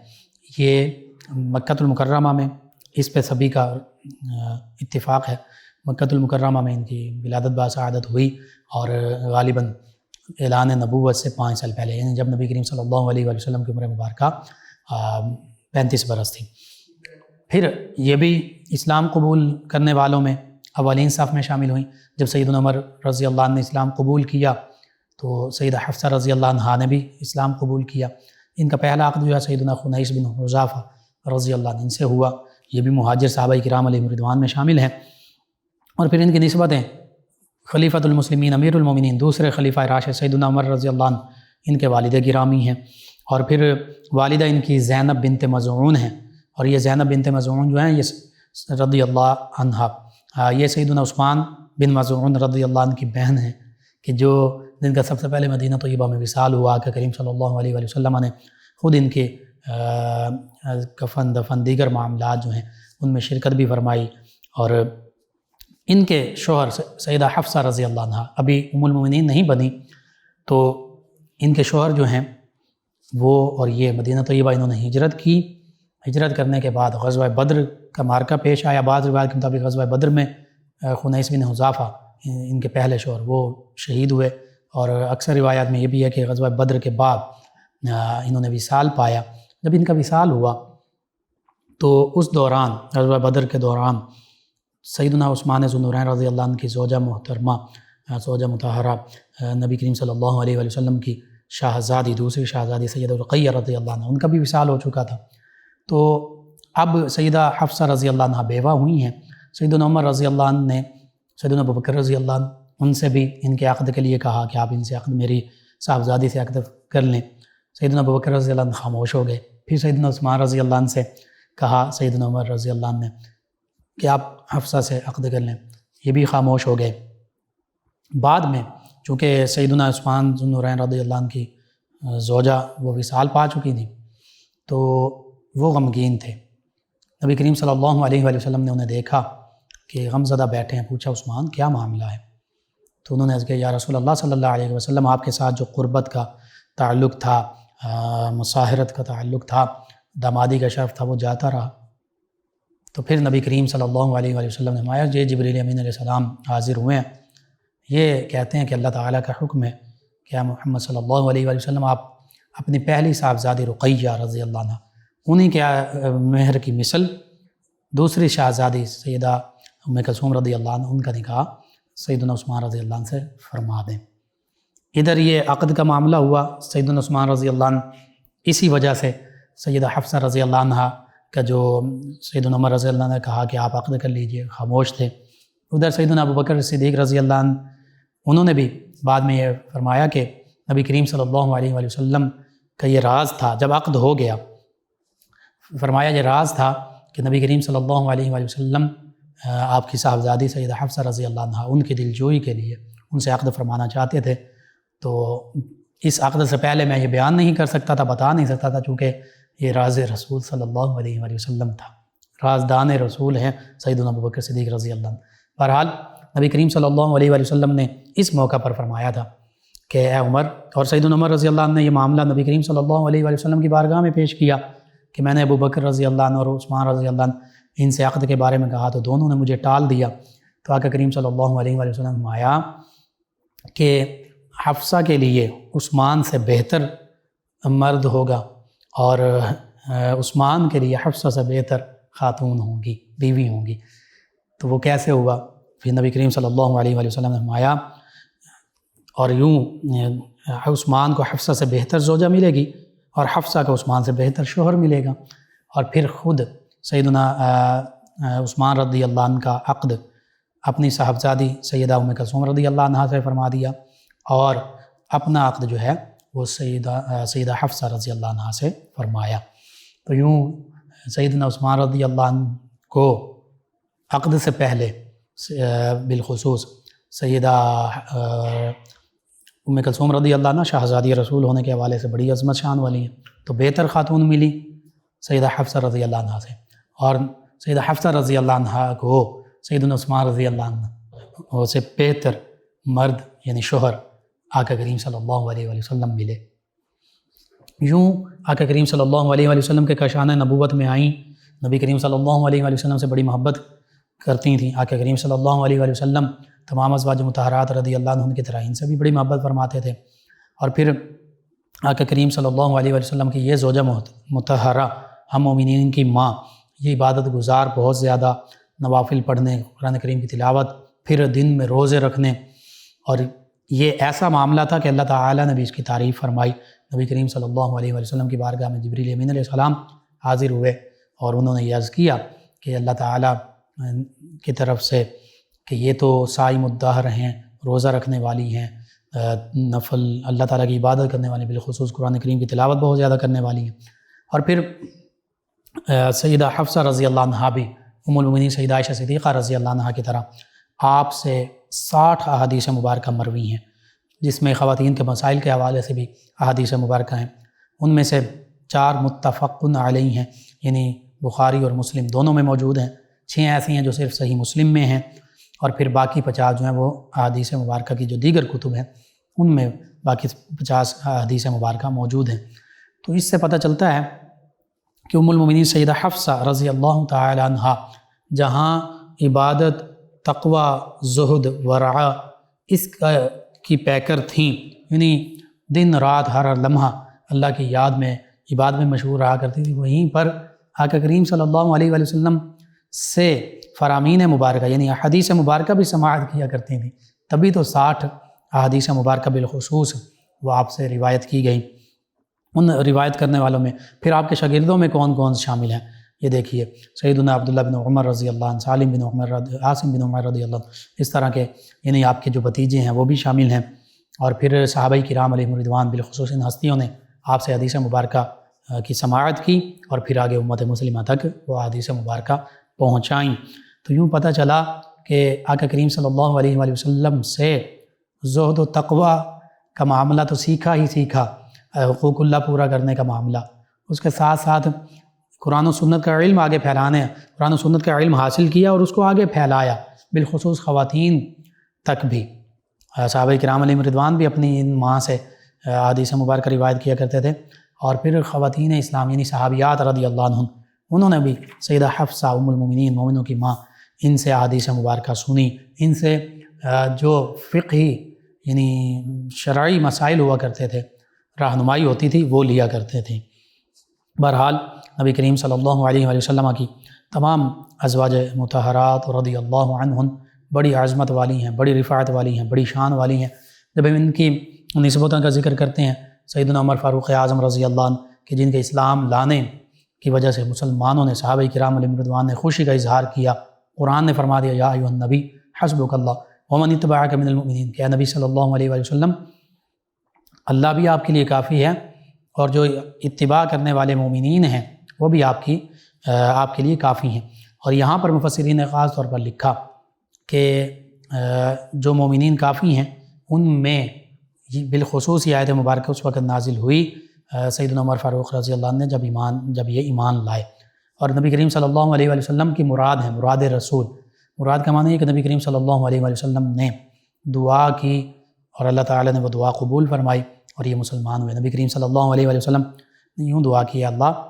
B: یہ مکہ المکرمہ میں، اس پہ سبھی کا اتفاق ہے، مکہ المکرمہ میں ان کی ولادت باسعادت ہوئی، اور غالباً اعلان نبوت سے 5 سال پہلے، یعنی جب نبی کریم صلی اللہ علیہ وآلہ وسلم کی عمر مبارکہ 35 برس تھی۔ پھر یہ بھی اسلام قبول کرنے والوں میں اولین صف میں شامل ہوئیں۔ جب سیدنا عمر رضی اللہ عنہ نے اسلام قبول کیا تو سیدہ حفصہ رضی اللہ عنہ نے بھی اسلام قبول کیا۔ ان کا پہلا عقد جو ہے سیدنا خنیس بن حذافہ رضی اللہ عنہ ان سے ہوا، یہ بھی مہاجر صحابہ کرام علیہم رضوان میں شامل ہیں۔ اور پھر ان کی نسبتیں خلیفۃ المسلمین، امیر المومنین، دوسرے خلیفہ راشد سیدنا عمر رضی اللہ عنہ، ان کے والد گرامی ہیں، اور پھر والدہ ان کی زینب بنت مظعون ہیں، اور یہ زینب بنت مظعون جو ہیں یہ رضی اللہ عنہ، یہ سیدنا عثمان بن مظعون رضی اللہ عنہ کی بہن ہیں، کہ جن کا سب سے پہلے مدینہ طیبہ میں وصال ہوا کہ کریم صلی اللہ علیہ وآلہ وسلم نے خود ان کے کفن دفن دیگر معاملات جو ہیں ان میں شرکت بھی فرمائی۔ اور ان کے شوہر سیدہ حفصہ رضی اللہ عنہ ابھی ام المومنین نہیں بنی، تو ان کے شوہر جو ہیں وہ اور یہ مدینہ طیبہ انہوں نے ہجرت کی۔ ہجرت کرنے کے بعد غزوہ بدر کا معرکہ پیش آیا، بعض روایات کے مطابق غزوہ بدر میں خنیس بن حذافہ ان کے پہلے شوہر وہ شہید ہوئے، اور اکثر روایات میں یہ بھی ہے کہ غزوہ بدر کے بعد انہوں نے وصال پایا۔ جب ان کا وصال ہوا تو اس دوران، غزوہ بدر کے دوران، سیدنا عثمان ذو النورین رضی اللہ عنہ کی زوجہ محترمہ، زوجہ مطہرہ، نبی کریم صلی اللہ علیہ وآلہ وسلم کی شہزادی، دوسری شہزادی سیدہ رقیہ رضی اللہ عنہ، ان کا بھی وصال ہو چکا تھا۔ تو اب سیدہ حفصہ رضی اللہ عنہ بیوہ ہوئی ہیں۔ سیدنا عمر رضی اللہ عنہ نے سیدنا ابوبکر رضی اللہ عنہ ان سے بھی ان کے عقد کے لیے کہا کہ آپ ان سے عقد، میری صاحبزادی سے عقد کر لیں۔ سیدنا ابوبکر رضی اللہ عنہ خاموش ہو گئے۔ پھر سیدنا عثمان رضی اللہ عنہ سے کہا سیدنا عمر رضی اللہ عنہ نے کہ آپ حفصہ سے عقد کر لیں، یہ بھی خاموش ہو گئے۔ بعد میں چونکہ سیدنا عثمان ذو النورین رضی اللہ عنہ کی زوجہ وہ وصال پا چکی تھیں، تو وہ غمگین تھے۔ نبی کریم صلی اللہ علیہ وآلہ وسلم نے انہیں دیکھا کہ غم زدہ بیٹھے ہیں، پوچھا عثمان کیا معاملہ ہے؟ تو انہوں نے عرض کیا یا رسول اللہ صلی اللہ علیہ وسلم، آپ کے ساتھ جو قربت کا تعلق تھا، مصاہرت کا تعلق تھا، دامادی کا شرف تھا، وہ جاتا رہا۔ تو پھر نبی کریم صلی اللہ علیہ وآلہ وسلم نے فرمایا یہ جبریل امین علیہ السلام حاضر ہوئے ہیں، یہ کہتے ہیں کہ اللہ تعالیٰ کا حکم ہے کہ یا محمد صلی اللہ علیہ وآلہ وسلم آپ اپنی پہلی صاحبزادی رقیہ رضی اللہ عنہ، انہی کے مہر کی مثل دوسری شہزادی سیدہ ام کلثوم رضی اللہ عنہ، ان کا نکاح سیدنا عثمان رضی اللہ عنہ سے فرما دیں۔ ادھر یہ عقد کا معاملہ ہوا، سیدنا عثمان رضی اللہ عنہ اسی وجہ سے سیدہ حفصہ رضی اللہ عنہ کا جو سیدنا عمر رضی اللہ عنہ نے کہا کہ آپ عقد کر لیجئے، خاموش تھے۔ ادھر سیدنا ابوبکر صدیق رضی اللہ عنہ، انہوں نے بھی بعد میں یہ فرمایا کہ نبی کریم صلی اللہ علیہ وآلہ وسلم کا یہ راز تھا جب عقد ہو گیا، فرمایا یہ راز تھا کہ نبی کریم صلی اللہ علیہ وآلہ وسلم آپ کی صاحبزادی سیدہ حفصہ رضی اللہ عنہا ان کی دلجوئی کے لیے ان سے عقد فرمانا چاہتے تھے۔ تو اس عقد سے پہلے میں یہ بیان نہیں کر سکتا تھا، بتا نہیں سکتا تھا، چونکہ یہ راز رسول صلی اللہ علیہ وآلہ وسلم تھا، رازدان رسول ہیں سیدنا ابوبکر صدیق رضی اللہ عنہ۔ بہرحال نبی کریم صلی اللہ علیہ وآلہ وسلم نے اس موقع پر فرمایا تھا کہ اے عمر، اور سیدنا عمر رضی اللہ عنہ نے یہ معاملہ نبی کریم صلی اللہ علیہ وآلہ وسلم کی بارگاہ میں پیش کیا کہ میں نے ابوبکر رضی اللہ عنہ اور عثمان رضی اللہ عنہ ان سے عقد کے بارے میں کہا تو دونوں نے مجھے ٹال دیا۔ تو آقا کریم صلی اللہ علیہ وآلہ وسلم نے فرمایا کہ حفصہ کے لیے عثمان سے بہتر مرد ہوگا اور عثمان کے لیے حفصہ سے بہتر خاتون ہوں گی، بیوی ہوں گی۔ تو وہ کیسے ہوا؟ پھر نبی کریم صلی اللہ علیہ وآلہ وسلم نے فرمایا اور یوں عثمان کو حفصہ سے بہتر زوجہ ملے گی اور حفصہ کو عثمان سے بہتر شوہر ملے گا۔ اور پھر خود سیدنا عثمان رضی اللہ عنہ کا عقد اپنی صاحبزادی سیدہ ام کلثوم رضی اللہ عنہ سے فرما دیا، اور اپنا عقد جو ہے وہ سیدہ حفصہ رضی اللہ عنہ سے فرمایا۔ تو یوں سیدنا عثمان رضی اللہ عنہ کو عقد سے پہلے بالخصوص سیدہ ام کلثوم رضی اللہ عنہ شہزادی رسول ہونے کے حوالے سے بڑی عظمت شان والی ہیں، تو بہتر خاتون ملی سیدہ حفصہ رضی اللہ عنہ سے، اور سیدہ حفصہ رضی اللہ عنہ کو سیدنا عثمان رضی اللہ عنہ سے بہتر مرد یعنی شوہر آقا کریم صلی اللہ علیہ وآلہ وسلم ملے۔ یوں آقا کریم صلی اللہ علیہ وآلہ وسلم کے کاشانہ نبوت میں آئیں، نبی کریم صلی اللہ علیہ وآلہ وسلم سے بڑی محبت کرتی تھیں۔ آقا کریم صلی اللہ علیہ وآلہ وسلم تمام ازواج مطہرات رضی اللہ عنہن کی طرح ان سے بھی بڑی محبت فرماتے تھے۔ اور پھر آقا کریم صلی اللہ علیہ وآلہ وسلم کی یہ زوجہ مطہرہ ہم مومنین کی ماں، یہ عبادت گزار، بہت زیادہ نوافل پڑھنے، قرآن کریم کی تلاوت، پھر دن میں روزے رکھنے، اور یہ ایسا معاملہ تھا کہ اللہ تعالیٰ نے بھی اس کی تعریف فرمائی۔ نبی کریم صلی اللہ علیہ وآلہ وسلم کی بارگاہ میں جبریل امین علیہ السلام حاضر ہوئے اور انہوں نے یہ عرض کیا کہ اللہ تعالیٰ کی طرف سے کہ یہ تو صائم الدہر ہیں، روزہ رکھنے والی ہیں، نفل اللہ تعالیٰ کی عبادت کرنے والی، بالخصوص قرآن کریم کی تلاوت بہت زیادہ کرنے والی ہیں۔ اور پھر سیدہ حفصہ رضی اللہ عنہا بھی ام المؤمنین سیدہ عائشہ صدیقہ رضی اللہ عنہا کی طرح آپ سے 60 احادیث مبارکہ مروی ہیں، جس میں خواتین کے مسائل کے حوالے سے بھی احادیث مبارکہ ہیں۔ ان میں سے 4 متفق علیہ ہیں، یعنی بخاری اور مسلم دونوں میں موجود ہیں، 6 ایسی ہیں جو صرف صحیح مسلم میں ہیں، اور پھر باقی 50 جو ہیں وہ احادیث مبارکہ کی جو دیگر کتب ہیں ان میں باقی 50 احادیث مبارکہ موجود ہیں۔ تو اس سے پتہ چلتا ہے کہ ام المؤمنین سیدہ حفصہ رضی اللہ تعالی عنہا جہاں عبادت، تقوی، زہد، ورع اس کی پیکر تھیں، یعنی دن رات ہر لمحہ اللہ کی یاد میں عبادت میں مشغول رہا کرتی تھی، وہیں پر آقا کریم صلی اللہ علیہ وآلہ وسلم سے فرامین مبارکہ یعنی احادیث مبارکہ بھی سماعت کیا کرتی تھیں۔ تبھی تو 60 احادیث مبارکہ بالخصوص وہ آپ سے روایت کی گئی۔ ان روایت کرنے والوں میں پھر آپ کے شاگردوں میں کون کون شامل ہیں یہ دیکھیے، سیدنا عبداللہ بن عمر رضی اللہ عنہ، سالم بن عمر، عاصم بن عمر رضی اللہ عنہ، اس طرح کے یعنی آپ کے جو بھتیجے ہیں وہ بھی شامل ہیں۔ اور پھر صحابہ کرام علیہم رضوان بالخصوص ان ہستیوں نے آپ سے حدیث مبارکہ کی سماعت کی اور پھر آگے امت مسلمہ تک وہ حدیث مبارکہ پہنچائیں۔ تو یوں پتہ چلا کہ آقا کریم صلی اللہ علیہ وآلہ وسلم سے زہد و تقوی کا معاملہ تو سیکھا ہی سیکھا، حقوق اللہ پورا کرنے کا معاملہ، اس کے ساتھ ساتھ قرآن و سنت کا علم آگے پھیلانے، قرآن و سنت کا علم حاصل کیا اور اس کو آگے پھیلایا، بالخصوص خواتین تک بھی۔ صحابہ کرام علیہم رضوان بھی اپنی ان ماں سے حدیث مبارکہ روایت کیا کرتے تھے، اور پھر خواتین اسلام یعنی صحابیات رضی اللہ عنہم انہوں نے بھی سیدہ حفصہ ام المؤمنین مومنوں کی ماں ان سے حدیث مبارکہ سنی، ان سے جو فقہی یعنی شرعی مسائل ہوا کرتے تھے، رہنمائی ہوتی تھی، وہ لیا کرتے تھے۔ بہرحال نبی کریم صلی اللہ علیہ وآلہ وسلم کی تمام ازواج مطہرات رضی اللہ عنہن بڑی عظمت والی ہیں، بڑی رفعت والی ہیں، بڑی شان والی ہیں۔ جب ہم ان کی نسبتوں کا ذکر کرتے ہیں، سیدنا عمر فاروق اعظم رضی اللہ عنہ کہ جن کے اسلام لانے کی وجہ سے مسلمانوں نے، صحابہ کرام علیہم رضوان نے خوشی کا اظہار کیا۔ قرآن نے فرما دیا یا ایھا النبی حسبک اللہ ومن اتبعک من المؤمنین کہ اے نبی صلی اللہ علیہ وآلہ وسلم اللہ بھی آپ کے لیے کافی ہے اور جو اتباع کرنے والے مومنین ہیں وہ بھی آپ کے لیے کافی ہیں۔ اور یہاں پر مفسرین نے خاص طور پر لکھا کہ جو مومنین کافی ہیں ان میں بالخصوص یہ آیت مبارکہ اس وقت نازل ہوئی سیدنا عمر فاروق رضی اللہ عنہ نے جب یہ ایمان لائے۔ اور نبی کریم صلی اللہ علیہ وآلہ وسلم کی مراد ہے، مراد رسول، مراد کا معنی ہے کہ نبی کریم صلی اللہ علیہ وآلہ وسلم نے دعا کی اور اللہ تعالیٰ نے وہ دعا قبول فرمائی اور یہ مسلمان ہوئے۔ نبی کریم صلی اللہ علیہ وآلہ وسلم نے یوں دعا کی، اللہ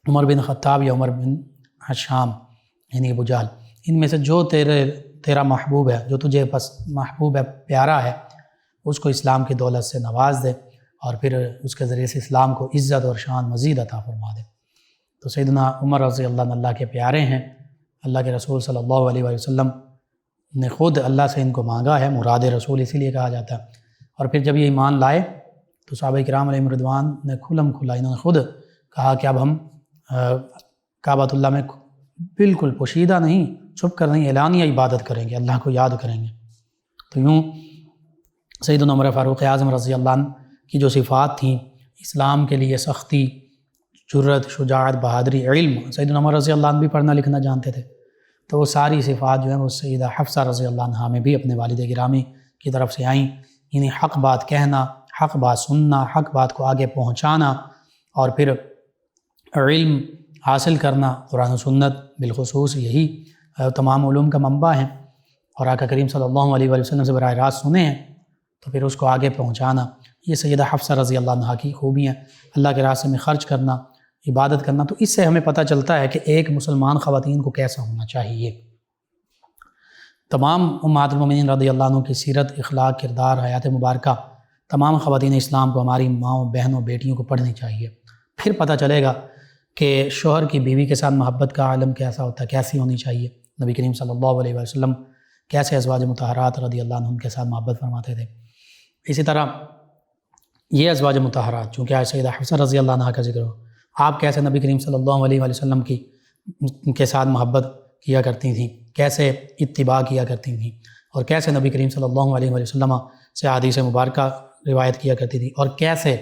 B: عمر بن خطاب یا عمر بن حشام یعنی ابو جہل، ان میں سے جو تیرا محبوب ہے، جو تجھے محبوب ہے، پیارا ہے، اس کو اسلام کی دولت سے نواز دے اور پھر اس کے ذریعے سے اسلام کو عزت اور شان مزید عطا فرما دے۔ تو سیدنا عمر رضی اللہ عنہ اللہ کے پیارے ہیں، اللہ کے رسول صلی اللہ علیہ وآلہ وسلم نے خود اللہ سے ان کو مانگا ہے، مراد رسول اسی لیے کہا جاتا ہے۔ اور پھر جب یہ ایمان لائے تو صحابہ کرام علیہم رضوان نے کھلا انہوں نے خود کہا کہ اب ہم کعبۃ اللہ میں بالکل پوشیدہ نہیں، چھپ کر نہیں، اعلانیہ عبادت کریں گے، اللہ کو یاد کریں گے۔ تو یوں سیدنا عمر فاروق اعظم رضی اللہ عنہ کی جو صفات تھیں، اسلام کے لیے سختی، جرت، شجاعت، بہادری، علم، سیدنا عمر رضی اللہ عنہ بھی پڑھنا لکھنا جانتے تھے، تو وہ ساری صفات جو ہیں وہ سیدہ حفصہ رضی اللہ عنہا میں بھی اپنے والد گرامی کی طرف سے آئیں، یعنی حق بات کہنا، حق بات سننا، حق بات کو آگے پہنچانا اور پھر علم حاصل کرنا۔ قرآن و سنت بالخصوص یہی تمام علوم کا منبع ہیں، اور آقا کریم صلی اللہ علیہ وآلہ وسلم سے براہ راست سنے ہیں تو پھر اس کو آگے پہنچانا، یہ سیدہ حفصہ رضی اللہ عنہا کی خوبیاں، اللہ کے راستے میں خرچ کرنا، عبادت کرنا۔ تو اس سے ہمیں پتہ چلتا ہے کہ ایک مسلمان خواتین کو کیسا ہونا چاہیے۔ تمام امہات المومنین رضی اللہ عنہ کی سیرت، اخلاق، کردار، حیات مبارکہ تمام خواتین اسلام کو، ہماری ماؤں، بہنوں، بیٹیوں کو پڑھنی چاہیے۔ پھر پتہ چلے گا کہ شوہر کی بیوی کے ساتھ محبت کا عالم کیسا ہوتا ہے، کیسی ہونی چاہیے۔ نبی کریم صلی اللہ علیہ وسلم کیسے ازواج مطہرات رضی اللہ عنہم کے ساتھ محبت فرماتے تھے۔ اسی طرح یہ ازواج مطہرات چونکہ آج سیدہ حفصہ رضی اللہ عنہا کا ذکر ہو، آپ کیسے نبی کریم صلی اللہ علیہ وسلم کے ساتھ محبت کیا کرتی تھیں، کیسے اتباع کیا کرتی تھیں، اور کیسے نبی کریم صلی اللہ علیہ وسلم سے حدیث مبارکہ روایت کیا کرتی تھی، اور کیسے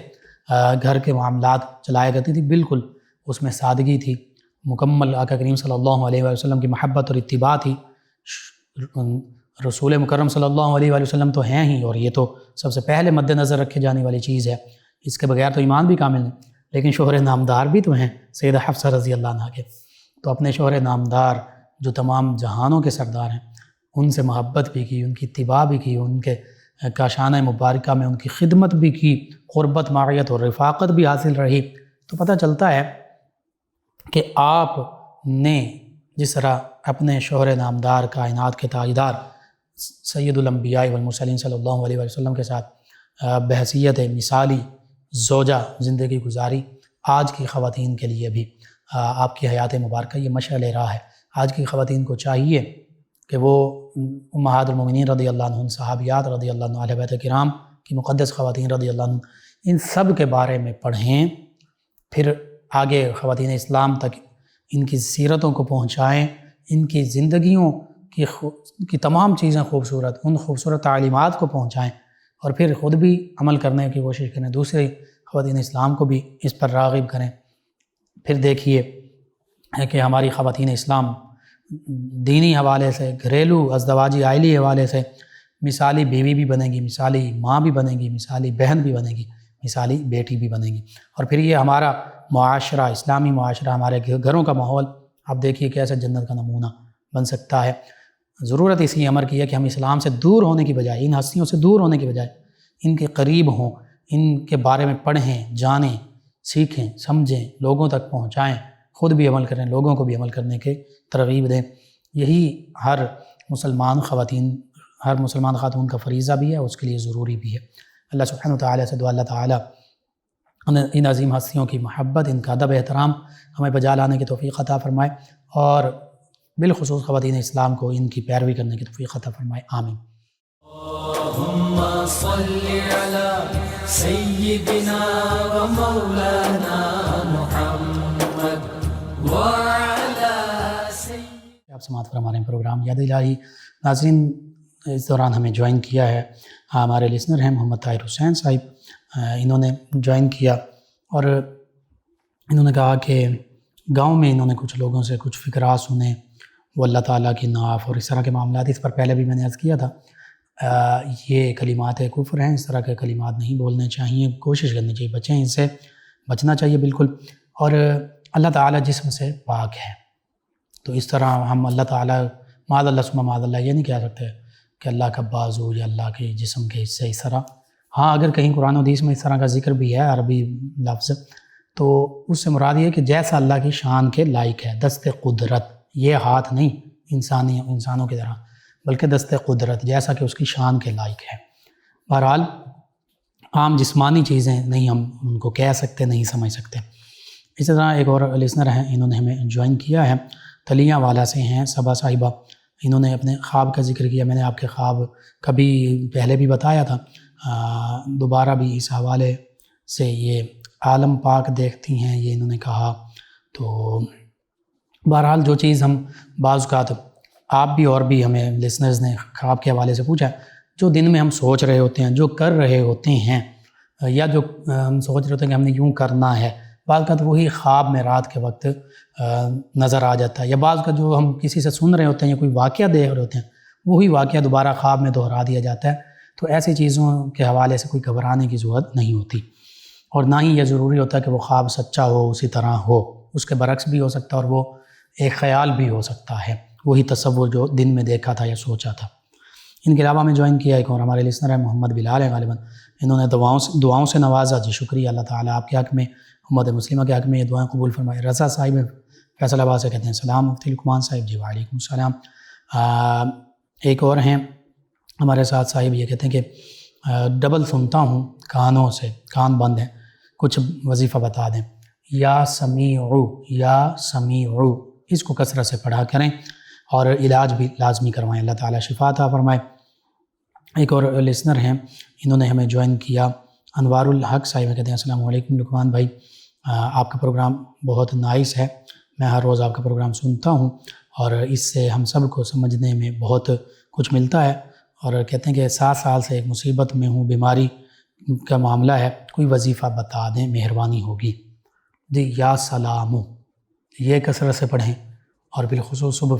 B: گھر کے معاملات چلایا کرتی تھی۔ بالکل اس میں سادگی تھی، مکمل آقا کریم صلی اللہ علیہ وسلم کی محبت اور اتباع تھی۔ رسول مکرم صلی اللہ علیہ وسلم تو ہیں ہی، اور یہ تو سب سے پہلے مد نظر رکھے جانے والی چیز ہے، اس کے بغیر تو ایمان بھی کامل نہیں، لیکن شوہر نامدار بھی تو ہیں سیدہ حفصہ رضی اللہ عنہا کے۔ تو اپنے شوہر نامدار جو تمام جہانوں کے سردار ہیں، ان سے محبت بھی کی، ان کی اتباع بھی کی، ان کے کاشانہ مبارکہ میں ان کی خدمت بھی کی، قربت، معیت اور رفاقت بھی حاصل رہی۔ تو پتہ چلتا ہے کہ آپ نے جس طرح اپنے شوہر نامدار، کائنات کے تاجدار سید الانبیاء والمرسلین صلی اللہ علیہ وسلم کے ساتھ بحیثیت مثالی زوجہ زندگی گزاری، آج کی خواتین کے لیے بھی آپ کی حیات مبارکہ یہ مشعل راہ ہے۔ آج کی خواتین کو چاہیے کہ وہ امہات المومنین رضی اللہ عنہ، صحابیات رضی اللہ عنہ، اہل بیت کرام کی مقدس خواتین رضی اللہ عنہ، ان سب کے بارے میں پڑھیں، پھر آگے خواتین اسلام تک ان کی سیرتوں کو پہنچائیں، ان کی زندگیوں کی تمام چیزیں خوبصورت، ان خوبصورت تعلیمات کو پہنچائیں، اور پھر خود بھی عمل کرنے کی کوشش کریں، دوسرے خواتین اسلام کو بھی اس پر راغب کریں۔ پھر دیکھیے کہ ہماری خواتین اسلام دینی حوالے سے، گھریلو ازدواجی عائلی حوالے سے مثالی بیوی بھی بنے گی، مثالی ماں بھی بنے گی، مثالی بہن بھی بنے گی، مثالی بیٹی بھی بنے گی۔ اور پھر یہ ہمارا معاشرہ، اسلامی معاشرہ، ہمارے گھروں کا ماحول آپ دیکھیے کیسے جنت کا نمونہ بن سکتا ہے۔ ضرورت اسی امر کی ہے کہ ہم اسلام سے دور ہونے کی بجائے، ان ہستیوں سے دور ہونے کی بجائے ان کے قریب ہوں، ان کے بارے میں پڑھیں، جانیں، سیکھیں، سمجھیں، لوگوں تک پہنچائیں، خود بھی عمل کریں، لوگوں کو بھی عمل کرنے کے ترغیب دیں۔ یہی ہر مسلمان خاتون کا فریضہ بھی ہے، اس کے لیے ضروری بھی ہے۔ اللہ سبحانہ وتعالی سے دعا، اللہ تعالیٰ ان عظیم ہستیوں کی محبت، ان کا ادب احترام ہمیں بجا لانے کی توفیق عطا فرمائے، اور بالخصوص خواتین اسلام کو ان کی پیروی کرنے کی توفیق عطا فرمائے۔ آمین۔
A: اللہم صلی علی سیدنا و مولانا محمد وعلی سیدنا۔
B: آپ سماعت فرما رہے ہیں پروگرام یاد الہی۔ ناظرین، اس دوران ہمیں جوائن کیا ہے ہمارے لسنر ہیں محمد طاہر حسین صاحب، انہوں نے جوائن کیا اور انہوں نے کہا کہ گاؤں میں انہوں نے کچھ لوگوں سے کچھ فقرات سنے، وہ اللہ تعالیٰ کی ناف اور اس طرح کے معاملات، اس پر پہلے بھی میں نے عرض کیا تھا یہ کلمات کفر ہیں، اس طرح کے کلمات نہیں بولنے چاہیے، کوشش کرنی چاہیے، بچیں ان سے بچنا چاہیے بالکل۔ اور اللہ تعالیٰ جسم سے پاک ہے، تو اس طرح ہم اللہ تعالیٰ معاذ اللہ ثم معاذ اللہ یہ نہیں کہہ سکتے کہ اللہ کا بازو یا اللہ کے جسم کے حصے اس طرح۔ ہاں اگر کہیں قرآن و حدیث میں اس طرح کا ذکر بھی ہے عربی لفظ، تو اس سے مراد یہ ہے کہ جیسا اللہ کی شان کے لائق ہے، دست قدرت، یہ ہاتھ نہیں انسانوں کی طرح، بلکہ دست قدرت جیسا کہ اس کی شان کے لائق ہے۔ بہرحال عام جسمانی چیزیں نہیں ہم ان کو کہہ سکتے، نہیں سمجھ سکتے۔ اسی طرح ایک اور لسنر ہیں، انہوں نے ہمیں جوائن کیا ہے، تلیاں والا سے ہیں صبا صاحبہ، انہوں نے اپنے خواب کا ذکر کیا۔ میں نے آپ کے خواب کبھی پہلے بھی بتایا تھا، دوبارہ بھی اس حوالے سے یہ عالم پاک دیکھتی ہیں، یہ انہوں نے کہا۔ تو بہرحال جو چیز ہم بعض اوقات آپ بھی اور بھی ہمیں لسنرز نے خواب کے حوالے سے پوچھا، جو دن میں ہم سوچ رہے ہوتے ہیں، جو کر رہے ہوتے ہیں، یا جو ہم سوچ رہے ہوتے ہیں کہ ہم نے یوں کرنا ہے، بعض اوقات وہی خواب میں رات کے وقت نظر آ جاتا ہے، یا بعض کا جو ہم کسی سے سن رہے ہوتے ہیں یا کوئی واقعہ دیکھ رہے ہوتے ہیں، وہی واقعہ دوبارہ خواب میں دہرا دیا جاتا ہے۔ تو ایسی چیزوں کے حوالے سے کوئی گھبرانے کی ضرورت نہیں ہوتی، اور نہ ہی یہ ضروری ہوتا کہ وہ خواب سچا ہو، اسی طرح ہو، اس کے برعکس بھی ہو سکتا ہے، اور وہ ایک خیال بھی ہو سکتا ہے، وہی تصور جو دن میں دیکھا تھا یا سوچا تھا۔ ان کے علاوہ میں جوائن کیا ایک اور ہمارے لسنر ہے، محمد بلال ہے غالباً، انہوں نے دعاؤں سے نوازا، جی شکریہ، اللہ تعالیٰ آپ کے حق میں، امت مسلمہ کے حق میں یہ دعائیں قبول فرمائے۔ رضا صاحب فیصل آباد سے کہتے ہیں سلام مفتی لقمان صاحب، جی وعلیکم السلام۔ ایک اور ہیں ہمارے ساتھ صاحب، یہ کہتے ہیں کہ ڈبل سنتا ہوں کانوں سے، کان بند ہیں، کچھ وظیفہ بتا دیں۔ یا سمیعو اس کو کثرت سے پڑھا کریں، اور علاج بھی لازمی کروائیں، اللہ تعالیٰ شفا عطا فرمائے۔ ایک اور لسنر ہیں، انہوں نے ہمیں جوائن کیا، انوار الحق صاحب، کہتے ہیں السلام علیکم لقمان بھائی، آپ کا پروگرام بہت نائس ہے، میں ہر روز آپ کا پروگرام سنتا ہوں، اور اس سے ہم سب کو سمجھنے میں بہت کچھ ملتا ہے، اور کہتے ہیں کہ 7 سال سے ایک مصیبت میں ہوں، بیماری کا معاملہ ہے، کوئی وظیفہ بتا دیں مہربانی ہوگی۔ جی یا سلامو یہ کثرت سے پڑھیں، اور بالخصوص صبح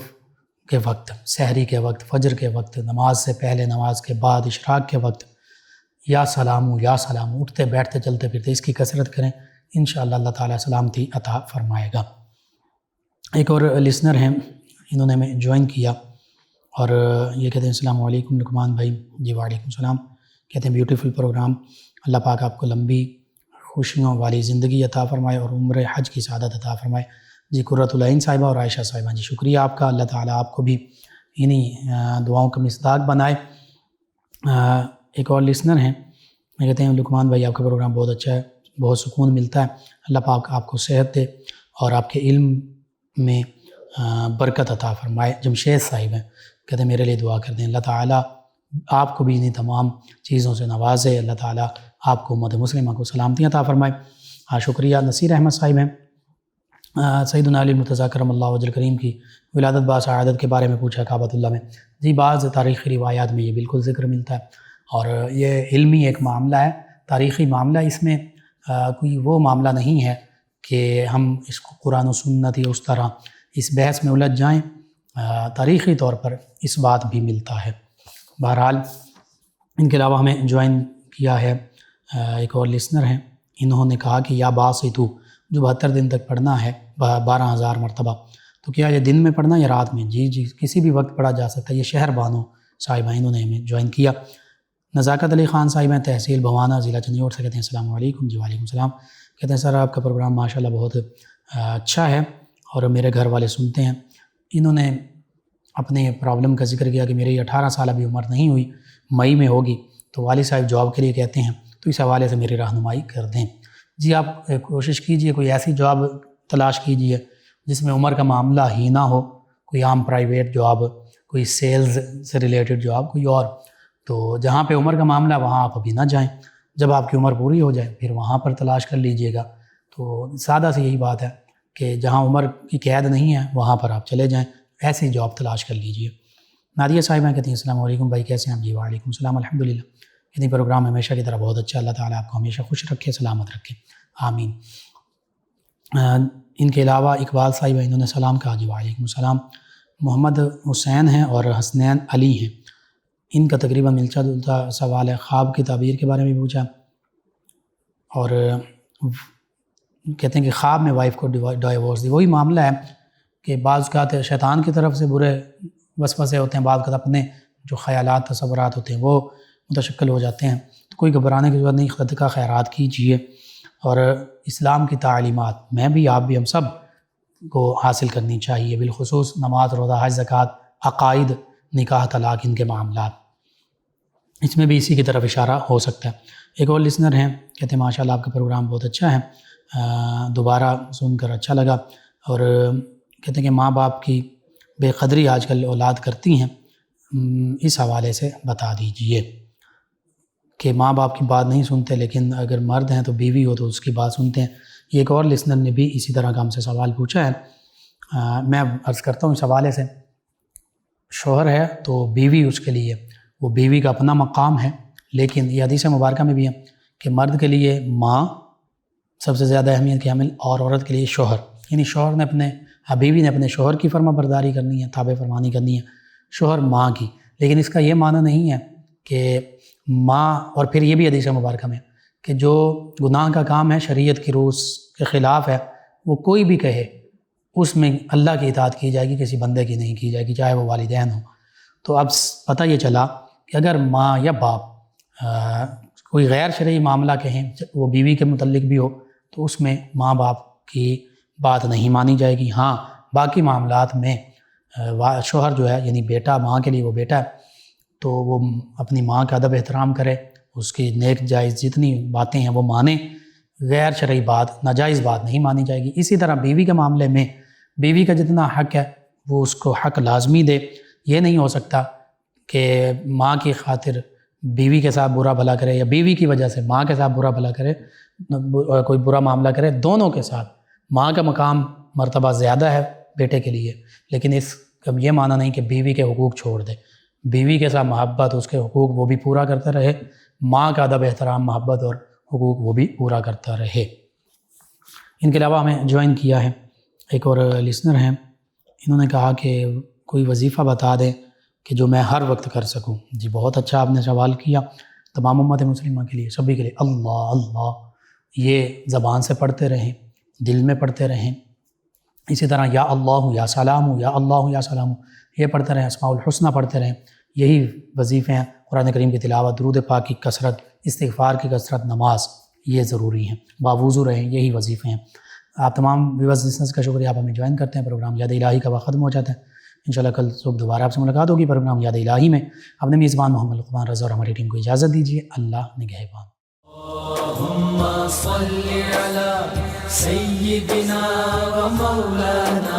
B: کے وقت، سحری کے وقت، فجر کے وقت، نماز سے پہلے، نماز کے بعد، اشراق کے وقت، یا سلامو اٹھتے بیٹھتے چلتے پھرتے اس کی کثرت کریں، انشاءاللہ اللہ تعالیٰ سلامتی عطا فرمائے گا۔ ایک اور لسنر ہیں، انہوں نے ہمیں جوائن کیا، اور یہ کہتے ہیں السلام علیکم لقمان بھائی، جی وعلیکم السلام، کہتے ہیں بیوٹیفل پروگرام، اللہ پاک آپ کو لمبی خوشیوں والی زندگی عطا فرمائے اور عمر حج کی سعادت عطا فرمائے۔ جی قرۃ العین صاحبہ اور عائشہ صاحبہ، جی شکریہ آپ کا، اللہ تعالیٰ آپ کو بھی انہی دعاؤں کا مصداق بنائے۔ ایک اور لسنر ہیں، میں کہتے ہیں لقمان بھائی آپ کا پروگرام بہت اچھا ہے، بہت سکون ملتا ہے، اللہ پاک آپ کو صحت دے اور آپ کے علم میں برکت عطا فرمائے۔ جمشید صاحب ہیں، کہتے ہیں میرے لیے دعا کر دیں، اللہ تعالیٰ آپ کو بھی انہیں تمام چیزوں سے نوازے، اللہ تعالیٰ آپ کو امت مسلمہ کو سلامتی عطا فرمائے۔ شکریہ۔ نصیر احمد صاحب ہیں، سیدنا علی المرتضیٰ کرم اللہ وجہ کریم کی ولادت باسعادت کے بارے میں پوچھا کعبۃ اللہ میں۔ جی بعض تاریخی روایات میں یہ بالکل ذکر ملتا ہے، اور یہ علمی ایک معاملہ ہے، تاریخی معاملہ، اس میں کوئی وہ معاملہ نہیں ہے کہ ہم اس کو قرآن و سنت یا اس طرح اس بحث میں الجھ جائیں، تاریخی طور پر اس بات بھی ملتا ہے۔ بہرحال ان کے علاوہ ہمیں جوائن کیا ہے ایک اور لسنر ہیں، انہوں نے کہا کہ یا باسطو جو 72 دن تک پڑھنا ہے 12,000 مرتبہ، تو کیا یہ دن میں پڑھنا یا رات میں؟ جی کسی بھی وقت پڑھا جا سکتا ہے۔ یہ شہر بانو صاحبہ انہوں نے ہمیں جوائن کیا۔ نزاکت علی خان صاحب ہیں، تحصیل بھوانہ، ضلع چنیوٹ سے، کہتے ہیں السلام علیکم، جی وعلیکم السلام، کہتے ہیں سر آپ کا پروگرام ماشاءاللہ بہت اچھا ہے اور میرے گھر والے سنتے ہیں۔ انہوں نے اپنے پرابلم کا ذکر کیا کہ میری 18 سال ابھی عمر نہیں ہوئی، مئی میں ہوگی، تو والد صاحب جاب کے لیے کہتے ہیں، تو اس حوالے سے میری رہنمائی کر دیں۔ جی آپ کوشش کیجئے کوئی ایسی جاب تلاش کیجئے جس میں عمر کا معاملہ ہی نہ ہو، کوئی عام پرائیویٹ جاب، کوئی سیلز سے ریلیٹڈ جاب، کوئی اور، تو جہاں پہ عمر کا معاملہ وہاں آپ ابھی نہ جائیں، جب آپ کی عمر پوری ہو جائے پھر وہاں پر تلاش کر لیجئے گا۔ تو سادہ سی یہی بات ہے کہ جہاں عمر کی قید نہیں ہے وہاں پر آپ چلے جائیں، ایسی جاب تلاش کر لیجئے۔ نادیہ صاحبہ کہتی ہیں السلام علیکم بھائی، کیسے ہیں آپ؟ جی وعلیکم السلام، الحمدللہ۔ یعنی پروگرام ہمیشہ کی طرح بہت اچھا، اللہ تعالیٰ آپ کو ہمیشہ خوش رکھے، سلامت رکھے، آمین۔ ان کے علاوہ اقبال صاحب انہوں نے سلام کہا جی وعلیکم السلام۔ محمد حسین ہیں اور حسنین علی ہیں، ان کا تقریباً ملتا جلتا سوال ہے، خواب کی تعبیر کے بارے میں پوچھا، اور کہتے ہیں کہ خواب میں وائف کو ڈائیورس دی۔ وہی معاملہ ہے کہ بعض اوقات شیطان کی طرف سے برے وسوسے ہوتے ہیں، بعض اوقات اپنے جو خیالات تصورات ہوتے ہیں وہ متشکل ہو جاتے ہیں، تو کوئی گھبرانے کی ضرورت نہیں، خود کا خیرات کیجیے، اور اسلام کی تعلیمات میں بھی آپ بھی ہم سب کو حاصل کرنی چاہیے، بالخصوص نماز، روزہ، حج، زکوٰۃ، عقائد، نکاح، طلاق، ان کے معاملات، اس میں بھی اسی کی طرف اشارہ ہو سکتا ہے۔ ایک اور لسنر ہیں، کہتے ہیں ماشاءاللہ آپ کا پروگرام بہت اچھا ہے، دوبارہ سن کر اچھا لگا، اور کہتے ہیں کہ ماں باپ کی بے قدری آج کل اولاد کرتی ہیں، اس حوالے سے بتا دیجئے کہ ماں باپ کی بات نہیں سنتے، لیکن اگر مرد ہیں تو بیوی ہو تو اس کی بات سنتے ہیں۔ یہ ایک اور لسنر نے بھی اسی طرح کا ہم سے سوال پوچھا ہے، میں عرض کرتا ہوں اس حوالے سے، شوہر ہے تو بیوی اس کے لیے، وہ بیوی کا اپنا مقام ہے، لیکن یہ حدیث مبارکہ میں بھی ہے کہ مرد کے لیے ماں سب سے زیادہ اہمیت کی حامل، اور عورت کے لیے شوہر، یعنی شوہر نے اپنے بیوی نے اپنے شوہر کی فرما برداری کرنی ہے، تابع فرمانی کرنی ہے، شوہر ماں کی، لیکن اس کا یہ معنی نہیں ہے کہ ماں، اور پھر یہ بھی حدیث مبارکہ میں کہ جو گناہ کا کام ہے، شریعت کی روح کے خلاف ہے، وہ کوئی بھی کہے اس میں اللہ کی اطاعت کی جائے گی، کسی بندے کی نہیں کی جائے گی، چاہے وہ والدین ہوں۔ تو اب پتہ یہ چلا کہ اگر ماں یا باپ کوئی غیر شرعی معاملہ کہیں، وہ بیوی کے متعلق بھی ہو، تو اس میں ماں باپ کی بات نہیں مانی جائے گی۔ ہاں باقی معاملات میں شوہر جو ہے، یعنی بیٹا، ماں کے لیے وہ بیٹا ہے، تو وہ اپنی ماں کا ادب احترام کرے، اس کی نیک جائز جتنی باتیں ہیں وہ مانے، غیر شرعی بات، ناجائز بات نہیں مانی جائے گی۔ اسی طرح بیوی کے معاملے میں بیوی کا جتنا حق ہے وہ اس کو حق لازمی دے۔ یہ نہیں ہو سکتا کہ ماں کی خاطر بیوی کے ساتھ برا بھلا کرے، یا بیوی کی وجہ سے ماں کے ساتھ برا بھلا کرے، کوئی برا معاملہ کرے۔ دونوں کے ساتھ ماں کا مقام مرتبہ زیادہ ہے بیٹے کے لیے، لیکن اس کا یہ معنی نہیں کہ بیوی کے حقوق چھوڑ دے، بیوی کے ساتھ محبت، اس کے حقوق وہ بھی پورا کرتا رہے، ماں کا ادب احترام، محبت اور حقوق وہ بھی پورا کرتا رہے۔ ان کے علاوہ ہمیں جوائن کیا ہے ایک اور لسنر ہیں، انہوں نے کہا کہ کوئی وظیفہ بتا دیں کہ جو میں ہر وقت کر سکوں۔ جی بہت اچھا آپ نے سوال کیا، تمام امت مسلمہ کے لیے، سبھی کے لیے اللہ اللہ یہ زبان سے پڑھتے رہیں، دل میں پڑھتے رہیں، اسی طرح یا اللہ یا سلام، یا اللہ یا سلام یہ پڑھتے رہیں، اسماء الحسنہ پڑھتے رہیں، یہی وظیفے ہیں۔ قرآن کریم کی تلاوت، درود پاک کی کثرت، استغفار کی کثرت، نماز، یہ ضروری ہیں، باوضو رہیں، یہی وظیفے ہیں۔ آپ تمام ویورز لسنرز کا شکریہ، آپ ہمیں جوائن کرتے ہیں۔ پروگرام یاد الہی کا وقت ختم ہو جاتا ہے، انشاءاللہ کل صبح دوبارہ آپ سے ملاقات ہوگی پروگرام یاد الہی میں۔ اپنے میزبان محمد لقمان رضا اور ہماری ٹیم کو اجازت دیجیے، اللہ نگہبان۔
A: اللهم صل على سيدنا ومولانا